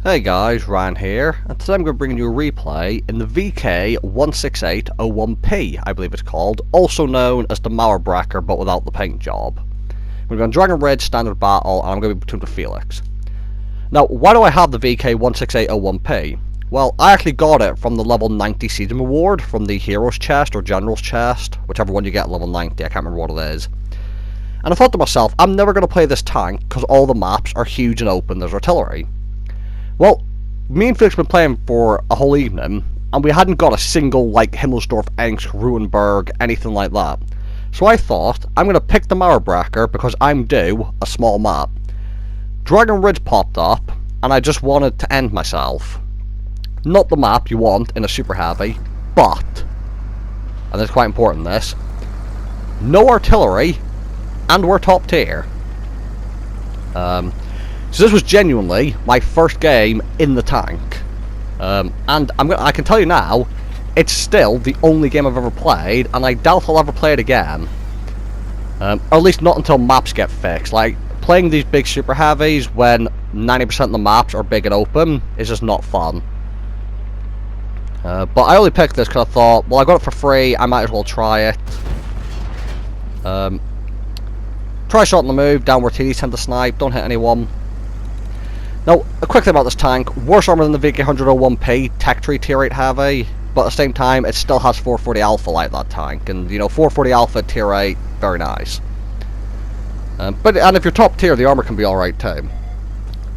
Hey guys, Ryan here, and today I'm going to bring you a replay in the VK16801P, I believe it's called, also known as the Mauerbrecher but without the paint job. We're going to Dragon Ridge Standard Battle, and I'm going to be between the Felix. Now, why do I have the VK16801P? Well, I actually got it from the level 90 Season Award from the Heroes Chest or General's Chest, whichever one you get at level 90, I can't remember what it is. And I thought to myself, I'm never going to play this tank because all the maps are huge and open, there's artillery. Well, me and Felix have been playing for a whole evening, and we hadn't got a single, like, Himmelsdorf, Engst, Ruinberg, anything like that. So I thought, I'm going to pick the Mauerbrecher because I'm due a small map. Dragon Ridge popped up, and I just wanted to end myself. Not the map you want in a super heavy, but, and it's quite important this, no artillery, and we're top tier. So this was genuinely my first game in the tank, and I can tell you now, it's still the only game I've ever played, and I doubt I'll ever play it again. Or at least not until maps get fixed. Like, playing these big super heavies when 90% of the maps are big and open is just not fun. But I only picked this because I thought, well, I got it for free, I might as well try it. Try shot on the move, downward TDs tend to snipe, don't hit anyone. Now, a quick thing about this tank, worse armor than the VK101P, Tech Tree Tier 8 heavy, but at the same time, it still has 440 Alpha like that tank, and, you know, 440 Alpha Tier 8, very nice. And if you're top tier, the armor can be alright too.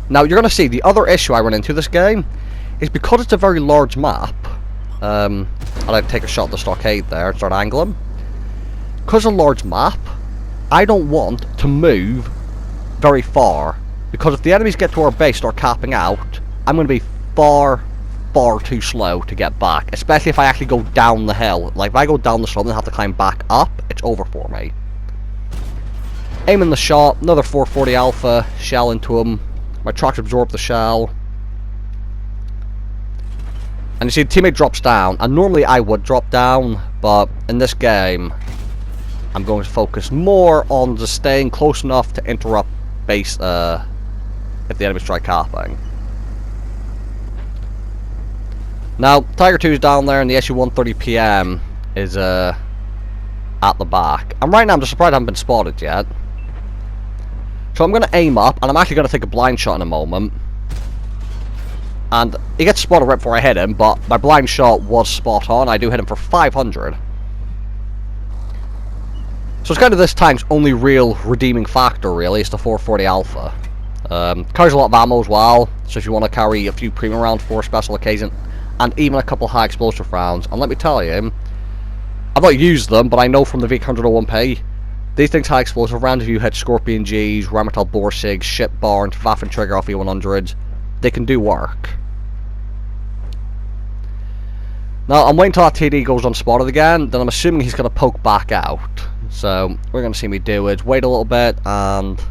Now, you're going to see, the other issue I run into this game, is because it's a very large map, and I'd take a shot at the stockade there and start angling. Because it's a large map, I don't want to move very far. Because if the enemies get to our base and start capping out, I'm going to be far too slow to get back. Especially if I actually go down the hill. Like, if I go down the slope and have to climb back up, it's over for me. Aiming the shot, another 440 Alpha, shell into him. My tracks absorb the shell. And you see the teammate drops down. And normally I would drop down, but in this game, I'm going to focus more on just staying close enough to interrupt base, if the enemies try capping. Now, Tiger 2 is down there, and the SU-130 PM is at the back. And right now, I'm just surprised I haven't been spotted yet. So I'm going to aim up, and I'm actually going to take a blind shot in a moment. And he gets spotted right before I hit him, but my blind shot was spot on. I do hit him for 500. So it's kind of this tank's only real redeeming factor, really, is the 440 Alpha. Carries a lot of ammo as well, so if you want to carry a few premium rounds for a special occasion, and even a couple high explosive rounds. And let me tell you, I've not used them, but I know from the VK101P, these things high explosive rounds, if you hit Scorpion Gs, Rheinmetall Borsigs, Ship Barnes, Waffen Trigger off E100s, they can do work. Now, I'm waiting until that TD goes unspotted again, then I'm assuming he's going to poke back out. So, we're going to see me do is wait a little bit, and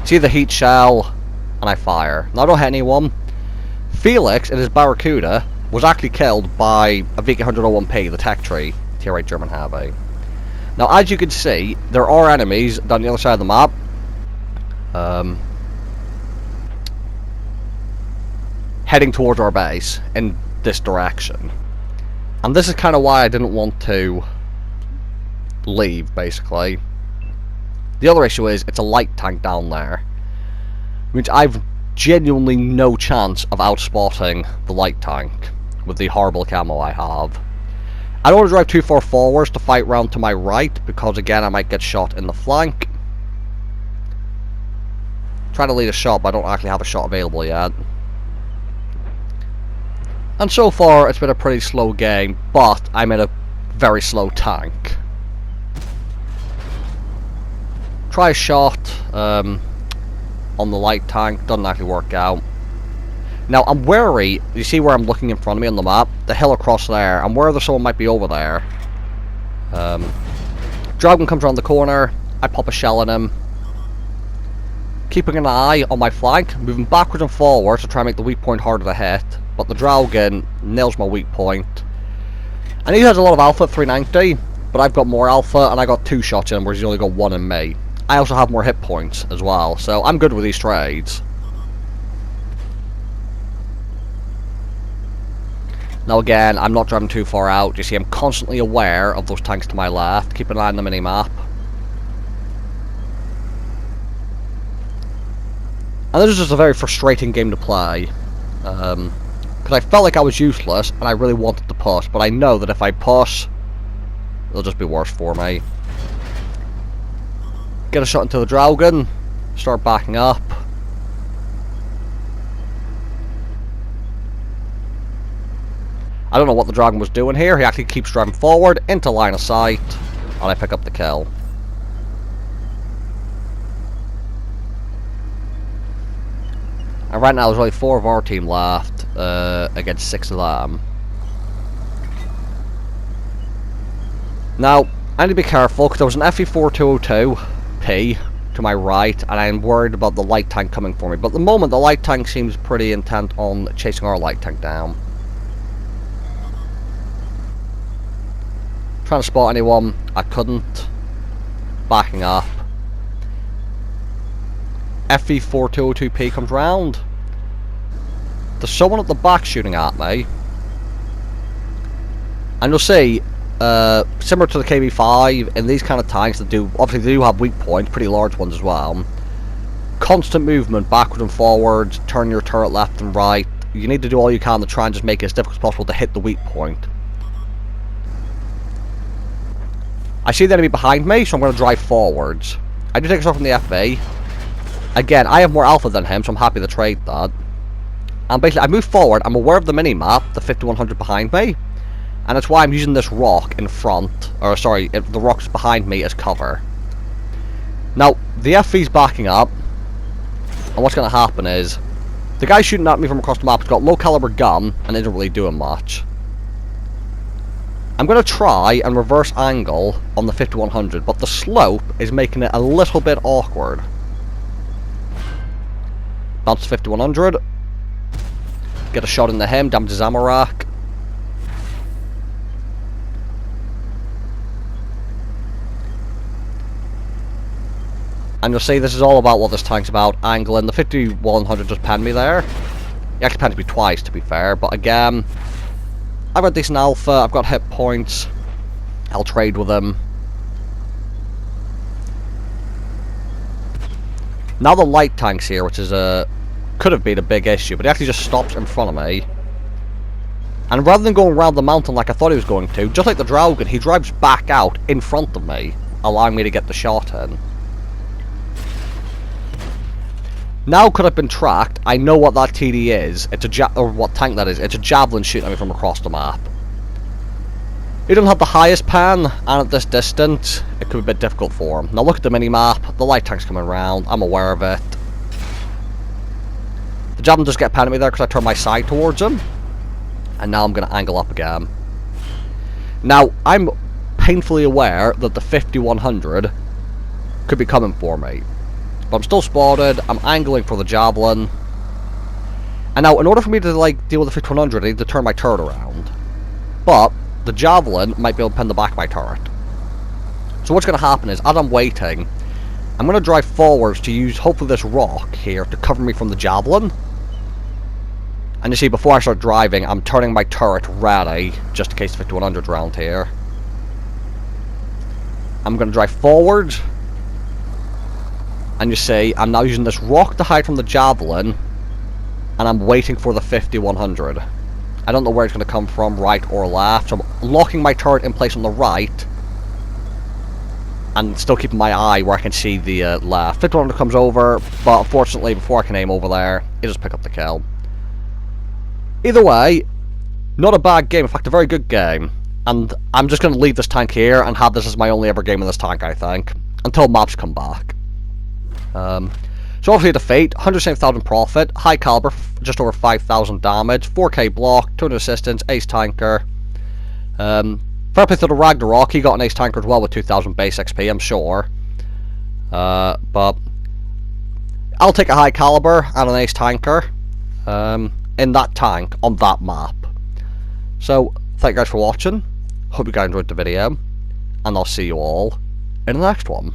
see the heat shell, and I fire. Now, I don't hit anyone. Felix, in his Barracuda, was actually killed by a VK101P, the Tech Tree, Tier 8 German Heavy. Now, as you can see, there are enemies down the other side of the map. Heading towards our base, in this direction. And this is kind of why I didn't want to leave, basically. The other issue is, it's a light tank down there. Which I've genuinely no chance of outspotting the light tank with the horrible camo I have. I don't want to drive too far forwards to fight round to my right, because again I might get shot in the flank. Trying to lead a shot, but I don't actually have a shot available yet. And so far, it's been a pretty slow game, but I'm in a very slow tank. Try a shot on the light tank, doesn't actually work out. Now, I'm wary, you see where I'm looking in front of me on the map? The hill across there, I'm wary that someone might be over there. Dragon comes around the corner, I pop a shell in him. Keeping an eye on my flank, moving backwards and forwards to try and make the weak point harder to hit. But the Dragon nails my weak point. And he has a lot of alpha at 390, but I've got more alpha, and I got 2 shots in him, whereas he's only got 1 in me. I also have more hit points as well, so I'm good with these trades. Now again, I'm not driving too far out. You see, I'm constantly aware of those tanks to my left. Keep an eye on the mini-map. And this is just a very frustrating game to play. Because I felt like I was useless, and I really wanted to push. But I know that if I push, it'll just be worse for me. Get a shot into the Dragon. Start backing up. I don't know what the Dragon was doing here. He actually keeps driving forward into line of sight, and I pick up the kill. And right now there's only 4 of our team left against 6 of them. Now, I need to be careful because there was an FE4202P to my right, and I'm worried about the light tank coming for me. But at the moment, the light tank seems pretty intent on chasing our light tank down. Trying to spot anyone, I couldn't. Backing up. FE4202P comes round. There's someone at the back shooting at me. And you'll see, similar to the KB5, in these kind of tanks that do, obviously they do have weak points, pretty large ones as well. Constant movement backwards and forwards, turn your turret left and right. You need to do all you can to try and just make it as difficult as possible to hit the weak point. I see the enemy behind me, so I'm going to drive forwards. I do take a shot from the FB. Again, I have more alpha than him, so I'm happy to trade that. And basically, I move forward, I'm aware of the mini-map, the 5100 behind me. And that's why I'm using this rock in front, or sorry, the rock's behind me as cover. Now, the FV's backing up, and what's going to happen is, the guy shooting at me from across the map has got low caliber gun, and isn't really doing much. I'm going to try and reverse angle on the 5100, but the slope is making it a little bit awkward. Bounce 5100. Get a shot into him, damage his ammo rack. And you'll see this is all about what this tank's about, angling. The 5100 just penned me there. He actually penned me twice, to be fair, but again, I've got decent alpha, I've got hit points, I'll trade with him. Now the light tank's here, which is could have been a big issue, but he actually just stops in front of me. And rather than going around the mountain like I thought he was going to, just like the Dragon, he drives back out in front of me, allowing me to get the shot in. Now, could have been tracked, I know what that TD is. It's a or what tank that is. It's a Javelin shooting at me from across the map. He doesn't have the highest pan, and at this distance, it could be a bit difficult for him. Now look at the mini-map, the light tank's coming around, I'm aware of it. The Javelin does get pan at me there because I turned my side towards him. And now I'm going to angle up again. Now, I'm painfully aware that the 5100 could be coming for me. But I'm still spotted, I'm angling for the Javelin. And now, in order for me to deal with the 5100, I need to turn my turret around. But the Javelin might be able to pin the back of my turret. So what's going to happen is, as I'm waiting, I'm going to drive forwards to use, hopefully, this rock here to cover me from the Javelin. And you see, before I start driving, I'm turning my turret ready, just in case the 5100's around here. I'm going to drive forward. And you see, I'm now using this rock to hide from the Javelin, and I'm waiting for the 5100. I don't know where it's going to come from, right or left, so I'm locking my turret in place on the right, and still keeping my eye where I can see the left. 5100 comes over, but unfortunately, before I can aim over there, he just pick up the kill. Either way, not a bad game, in fact a very good game, and I'm just going to leave this tank here and have this as my only ever game in this tank, I think, until maps come back. So obviously a defeat, 107,000 profit, high caliber, just over 5,000 damage, 4k block, 200 assistance, ace tanker. Fair play to the Ragnarok, he got an ace tanker as well with 2,000 base XP, I'm sure. But I'll take a high caliber and an ace tanker in that tank on that map. So thank you guys for watching, hope you guys enjoyed the video, and I'll see you all in the next one.